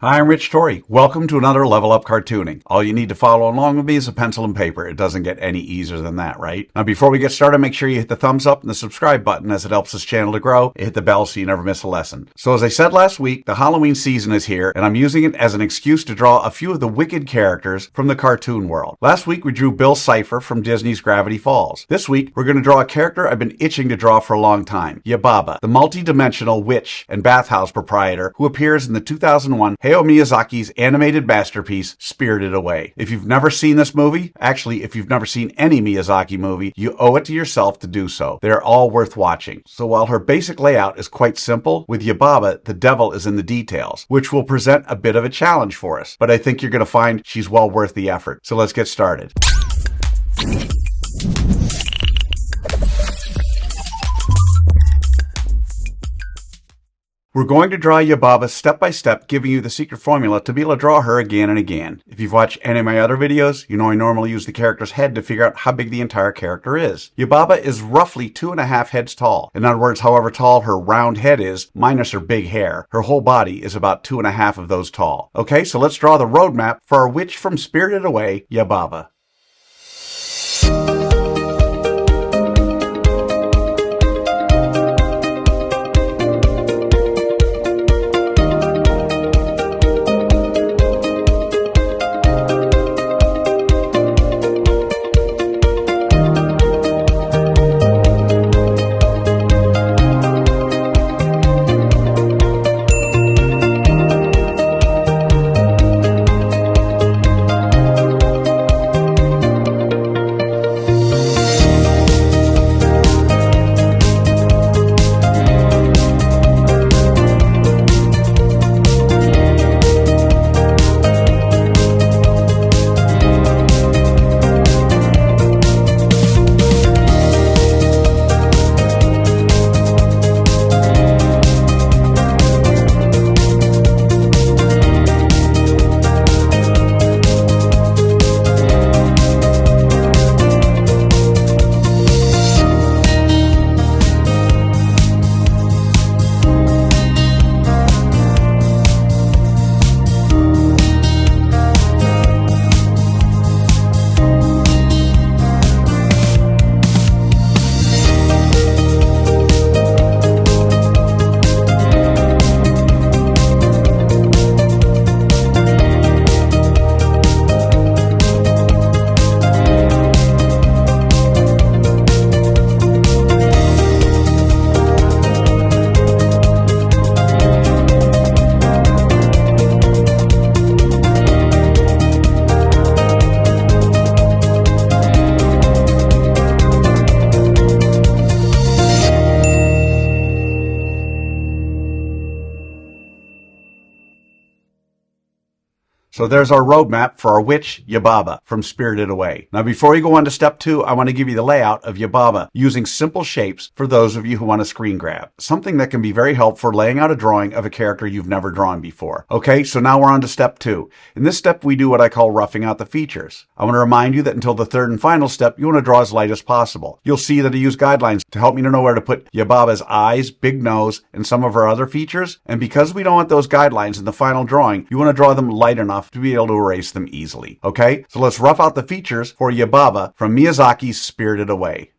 Hi, I'm Rich Torrey. Welcome to another Level Up Cartooning. All you need to follow along with me is a pencil and paper. It doesn't get any easier than that, right? Now, before we get started, make sure you hit the thumbs up and the subscribe button as it helps this channel to grow. Hit the bell so you never miss a lesson. So as I said last week, the Halloween season is here, and I'm using it as an excuse to draw a few of the wicked characters from the cartoon world. Last week, we drew Bill Cipher from Disney's Gravity Falls. This week, we're going to draw a character I've been itching to draw for a long time, Yababa, the multi-dimensional witch and bathhouse proprietor who appears in the 2001 Hayao Miyazaki's animated masterpiece, Spirited Away. If you've never seen this movie, actually, if you've never seen any Miyazaki movie, you owe it to yourself to do so. They're all worth watching. So while her basic layout is quite simple, with Yababa, the devil is in the details, which will present a bit of a challenge for us. But I think you're going to find she's well worth the effort. So let's get started. We're going to draw Yababa step by step, giving you the secret formula to be able to draw her again and again. If you've watched any of my other videos, you know I normally use the character's head to figure out how big the entire character is. Yababa is roughly 2.5 heads tall. In other words, however tall her round head is, minus her big hair, her whole body is about 2.5 of those tall. Okay, so let's draw the roadmap for our witch from Spirited Away, Yababa. So there's our roadmap for our witch, Yababa, from Spirited Away. Now before we go on to step 2, I want to give you the layout of Yababa using simple shapes for those of you who want to screen grab. Something that can be very helpful for laying out a drawing of a character you've never drawn before. Okay, so now we're on to step 2. In this step, we do what I call roughing out the features. I want to remind you that until the third and final step, you want to draw as light as possible. You'll see that I use guidelines to help me to know where to put Yababa's eyes, big nose, and some of her other features. And because we don't want those guidelines in the final drawing, you want to draw them light enough to be able to erase them easily. Okay, so let's rough out the features for Yababa from Miyazaki's Spirited Away.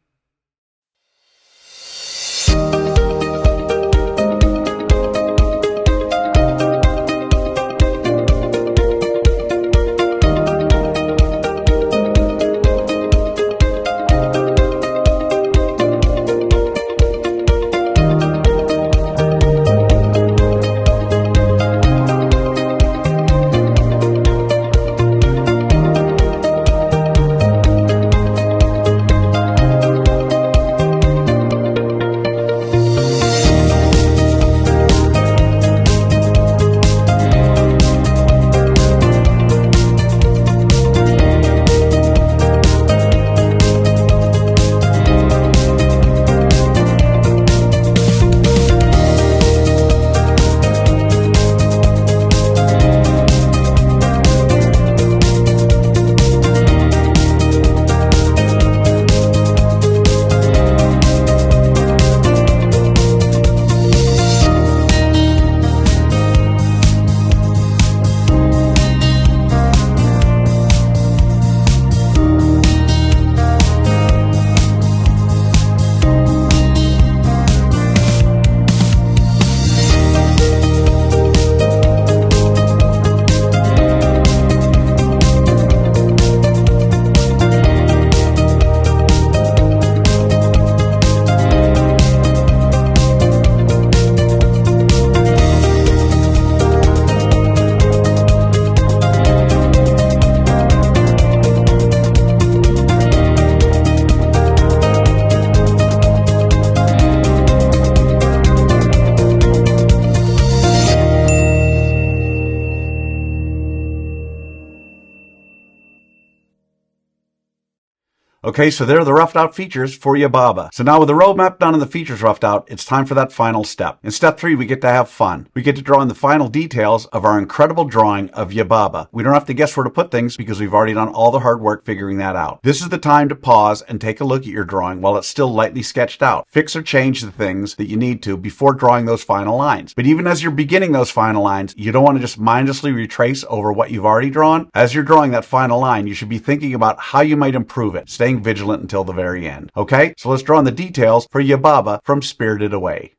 Okay, so there are the roughed out features for Yababa. So now with the roadmap done and the features roughed out, it's time for that final step. In step 3, we get to have fun. We get to draw in the final details of our incredible drawing of Yababa. We don't have to guess where to put things because we've already done all the hard work figuring that out. This is the time to pause and take a look at your drawing while it's still lightly sketched out. Fix or change the things that you need to before drawing those final lines. But even as you're beginning those final lines, you don't want to just mindlessly retrace over what you've already drawn. As you're drawing that final line, you should be thinking about how you might improve it, staying vigilant until the very end. Okay, so let's draw in the details for Yababa from Spirited Away.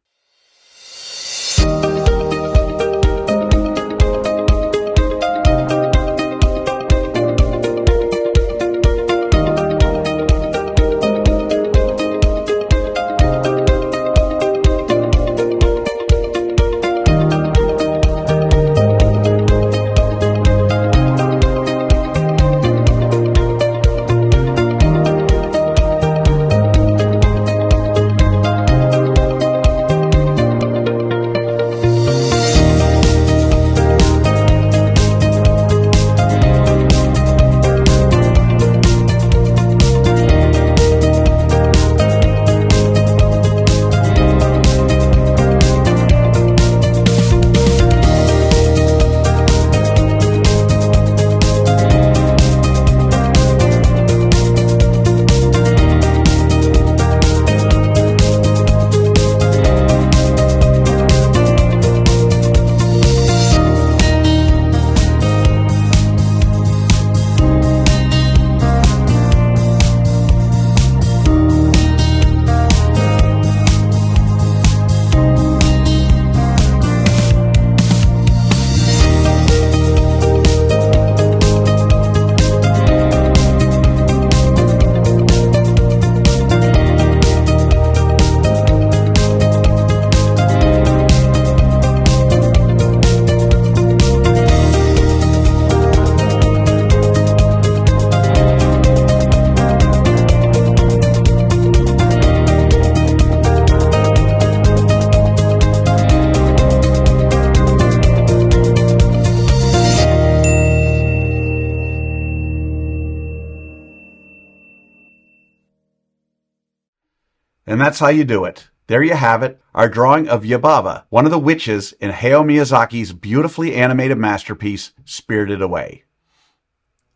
And that's how you do it. There you have it, our drawing of Yababa, one of the witches in Hayao Miyazaki's beautifully animated masterpiece, Spirited Away.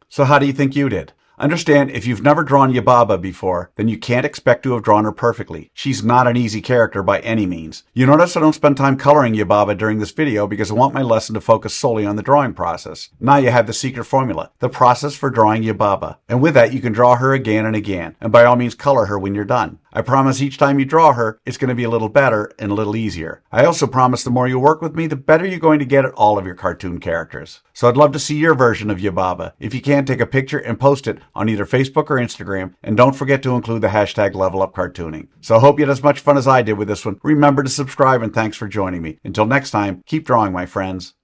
So how do you think you did? Understand, if you've never drawn Yababa before, then you can't expect to have drawn her perfectly. She's not an easy character by any means. You notice I don't spend time coloring Yababa during this video because I want my lesson to focus solely on the drawing process. Now you have the secret formula, the process for drawing Yababa. And with that, you can draw her again and again. And by all means, color her when you're done. I promise each time you draw her, it's going to be a little better and a little easier. I also promise the more you work with me, the better you're going to get at all of your cartoon characters. So I'd love to see your version of Yababa. If you can, take a picture and post it on either Facebook or Instagram. And don't forget to include the hashtag #LevelUpCartooning. So I hope you had as much fun as I did with this one. Remember to subscribe and thanks for joining me. Until next time, keep drawing, my friends.